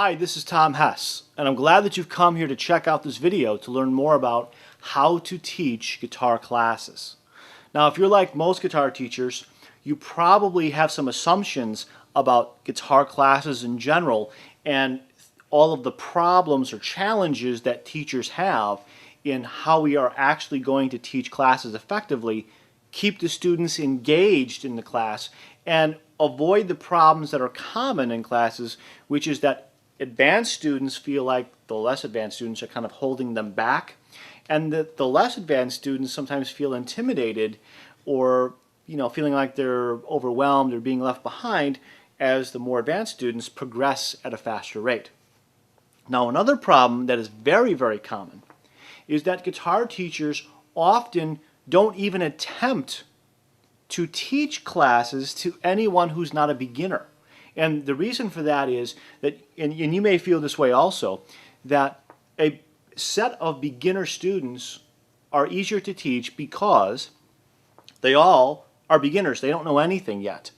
Hi, this is Tom Hess, and I'm glad that you've come here to check out this video to learn more about how to teach guitar classes. Now, if you're like most guitar teachers, you probably have some assumptions about guitar classes in general and all of the problems or challenges that teachers have in how we are actually going to teach classes effectively, keep the students engaged in the class, and avoid the problems that are common in classes, which is that advanced students feel like the less advanced students are kind of holding them back, and that the less advanced students sometimes feel intimidated or feeling like they're overwhelmed or being left behind as the more advanced students progress at a faster rate. Now, another problem that is very, very common is that guitar teachers often don't even attempt to teach classes to anyone who's not a beginner. And the reason for that is that, and you may feel this way also, that a set of beginner students are easier to teach because they all are beginners. They don't know anything yet.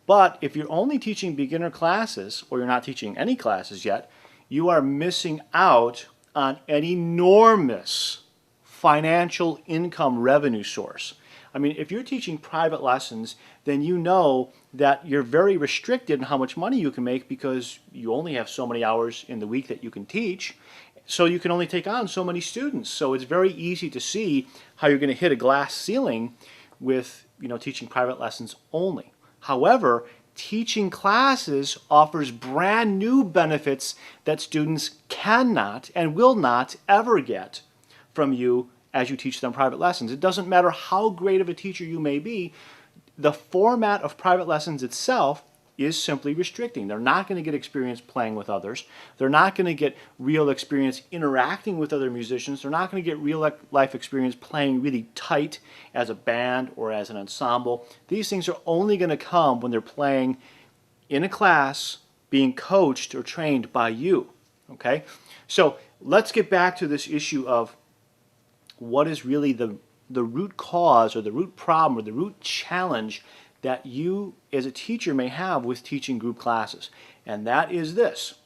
But if you're only teaching beginner classes, or you're not teaching any classes yet, you are missing out on an enormous financial income revenue source. I mean, if you're teaching private lessons, then you know that you're very restricted in how much money you can make because you only have so many hours in the week that you can teach. So you can only take on so many students. So it's very easy to see how you're going to hit a glass ceiling with, teaching private lessons only. However, teaching classes offers brand new benefits that students cannot and will not ever get from you as you teach them private lessons. It doesn't matter how great of a teacher you may be, the format of private lessons itself is simply restricting. They're not going to get experience playing with others. They're not going to get real experience interacting with other musicians. They're not going to get real life experience playing really tight as a band or as an ensemble. These things are only going to come when they're playing in a class, being coached or trained by you. Okay? So let's get back to this issue of what is really the root cause or the root problem or the root challenge that you as a teacher may have with teaching group classes. And that is this: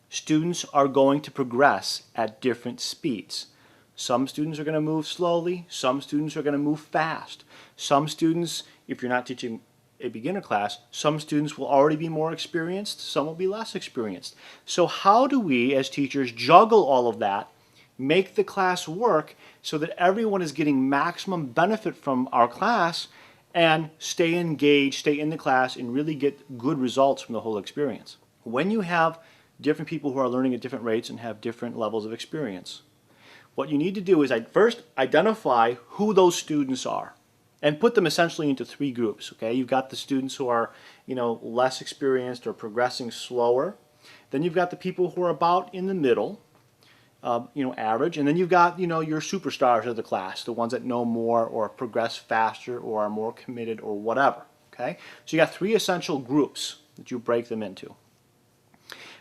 students are going to progress at different speeds. Some students are going to move slowly, some students are going to move fast. Some students, if you're not teaching a beginner class, some students will already be more experienced, some will be less experienced. So how do we as teachers juggle all of that, make the class work so that everyone is getting maximum benefit from our class and stay engaged, stay in the class, and really get good results from the whole experience? When you have different people who are learning at different rates and have different levels of experience, what you need to do is first identify who those students are and put them essentially into three groups. Okay, you've got the students who are less experienced or progressing slower. Then you've got the people who are about in the middle, average, and then you've got, your superstars of the class, the ones that know more or progress faster or are more committed or whatever, okay? So you got three essential groups that you break them into.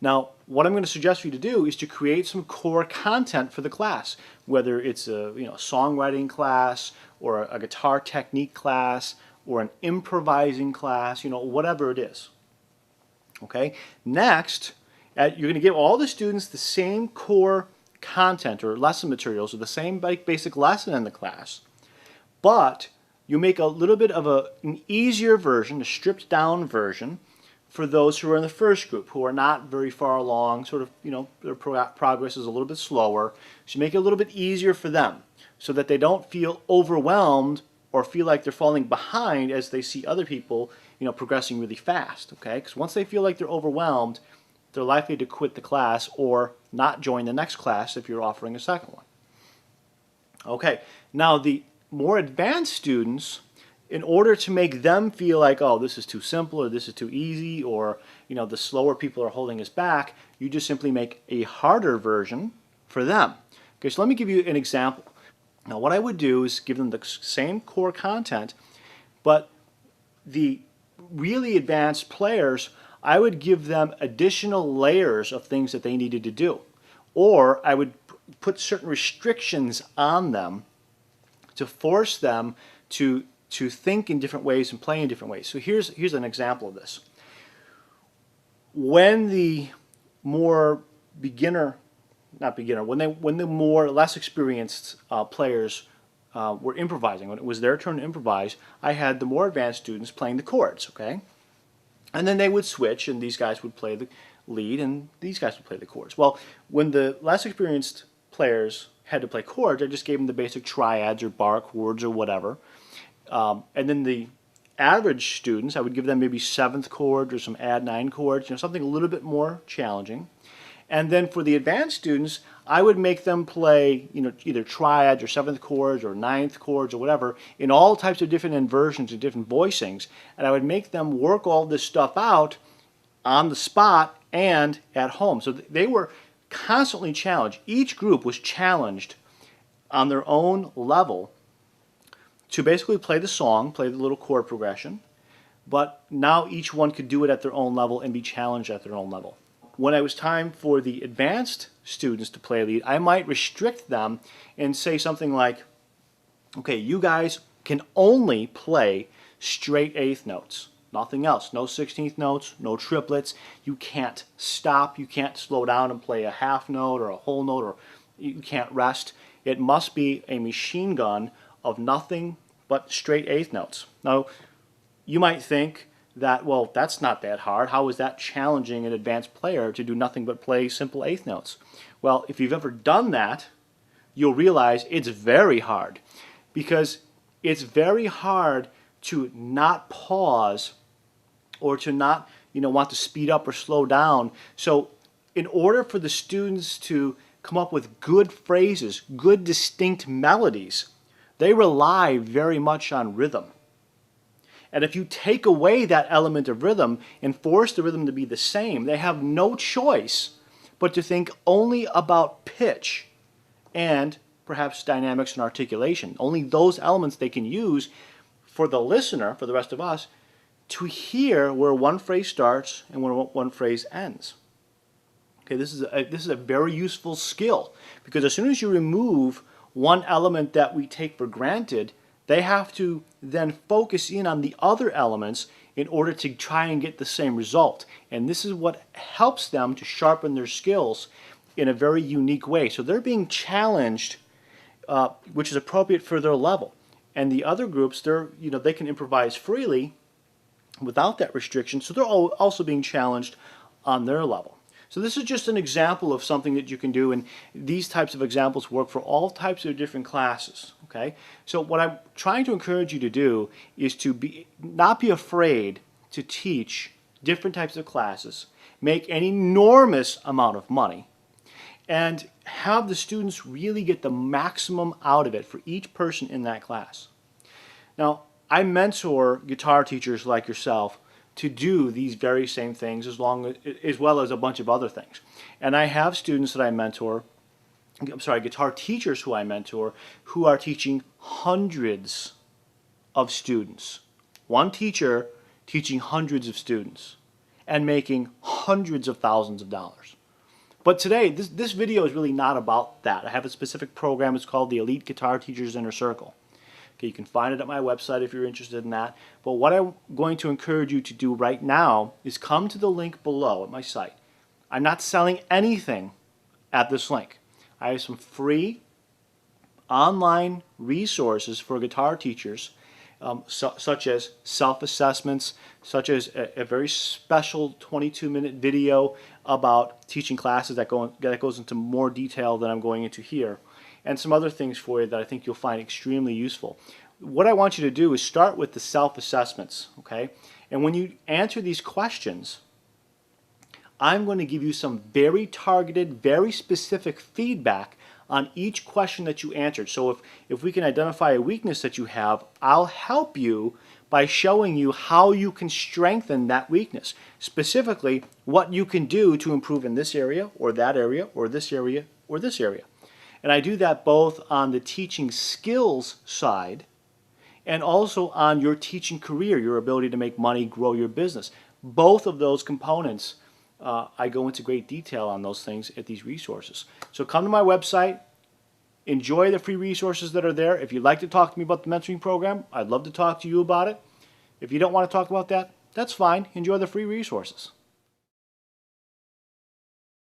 Now, what I'm going to suggest for you to do is to create some core content for the class, whether it's a, songwriting class or a guitar technique class or an improvising class, whatever it is, okay? Next, you're going to give all the students the same core content or lesson materials or the same basic lesson in the class, but you make a little bit of an easier version, a stripped down version for those who are in the first group, who are not very far along, sort of, their progress is a little bit slower. So you make it a little bit easier for them so that they don't feel overwhelmed or feel like they're falling behind as they see other people, progressing really fast, okay? Because once they feel like they're overwhelmed, they're likely to quit the class or not join the next class if you're offering a second one. Okay, now the more advanced students, in order to make them feel like, oh, this is too simple or this is too easy or, the slower people are holding us back, you just simply make a harder version for them. Okay, so let me give you an example. Now what I would do is give them the same core content, but the really advanced players, I would give them additional layers of things that they needed to do. Or I would put certain restrictions on them to force them to think in different ways and play in different ways. So here's an example of this. When the more beginner, not beginner, when the more less experienced players were improvising, when it was their turn to improvise, I had the more advanced students playing the chords, okay? And then they would switch, and these guys would play the lead, and these guys would play the chords. Well, when the less experienced players had to play chords, I just gave them the basic triads or bar chords or whatever. And then the average students, I would give them maybe seventh chords or some add 9 chords, something a little bit more challenging. And then for the advanced students, I would make them play, either triads or seventh chords or ninth chords or whatever in all types of different inversions and different voicings. And I would make them work all this stuff out on the spot and at home. So they were constantly challenged. Each group was challenged on their own level to basically play the song, play the little chord progression, but now each one could do it at their own level and be challenged at their own level. When it was time for the advanced students to play lead, I might restrict them and say something like, okay, you guys can only play straight eighth notes, nothing else, no 16th notes, no triplets. You can't stop, you can't slow down and play a half note or a whole note, or you can't rest. It must be a machine gun of nothing but straight eighth notes. Now, you might think that, well, that's not that hard. How is that challenging an advanced player to do nothing but play simple eighth notes? Well, if you've ever done that, you'll realize it's very hard, because it's very hard to not pause or to not want to speed up or slow down. So in order for the students to come up with good phrases, good distinct melodies, they rely very much on rhythm. And if you take away that element of rhythm and force the rhythm to be the same, they have no choice but to think only about pitch and perhaps dynamics and articulation. Only those elements they can use for the listener, for the rest of us, to hear where one phrase starts and where one phrase ends. Okay, this is a very useful skill, because as soon as you remove one element that we take for granted, they have to then focus in on the other elements in order to try and get the same result. And this is what helps them to sharpen their skills in a very unique way. So they're being challenged, which is appropriate for their level. And the other groups, they can improvise freely without that restriction, so they're also being challenged on their level. So this is just an example of something that you can do, and these types of examples work for all types of different classes. Okay? So what I'm trying to encourage you to do is to not be afraid to teach different types of classes, make an enormous amount of money, and have the students really get the maximum out of it for each person in that class. Now, I mentor guitar teachers like yourself to do these very same things, as well as a bunch of other things. And I have students that I mentor, guitar teachers who I mentor, who are teaching hundreds of students. One teacher teaching hundreds of students and making hundreds of thousands of dollars. But today, this video is really not about that. I have a specific program. It's called the Elite Guitar Teachers Inner Circle. Okay, you can find it at my website if you're interested in that. But what I'm going to encourage you to do right now is come to the link below at my site. I'm not selling anything at this link. I have some free online resources for guitar teachers, such as self-assessments, such as a very special 22-minute video about teaching classes that goes into more detail than I'm going into here, and some other things for you that I think you'll find extremely useful. What I want you to do is start with the self-assessments, okay? And when you answer these questions, I'm going to give you some very targeted, very specific feedback on each question that you answered. So if we can identify a weakness that you have, I'll help you by showing you how you can strengthen that weakness. Specifically, what you can do to improve in this area, or that area, or this area, or this area. And I do that both on the teaching skills side and also on your teaching career, your ability to make money, grow your business. Both of those components, I go into great detail on those things at these resources. So come to my website, enjoy the free resources that are there. If you'd like to talk to me about the mentoring program, I'd love to talk to you about it. If you don't want to talk about that, that's fine. Enjoy the free resources.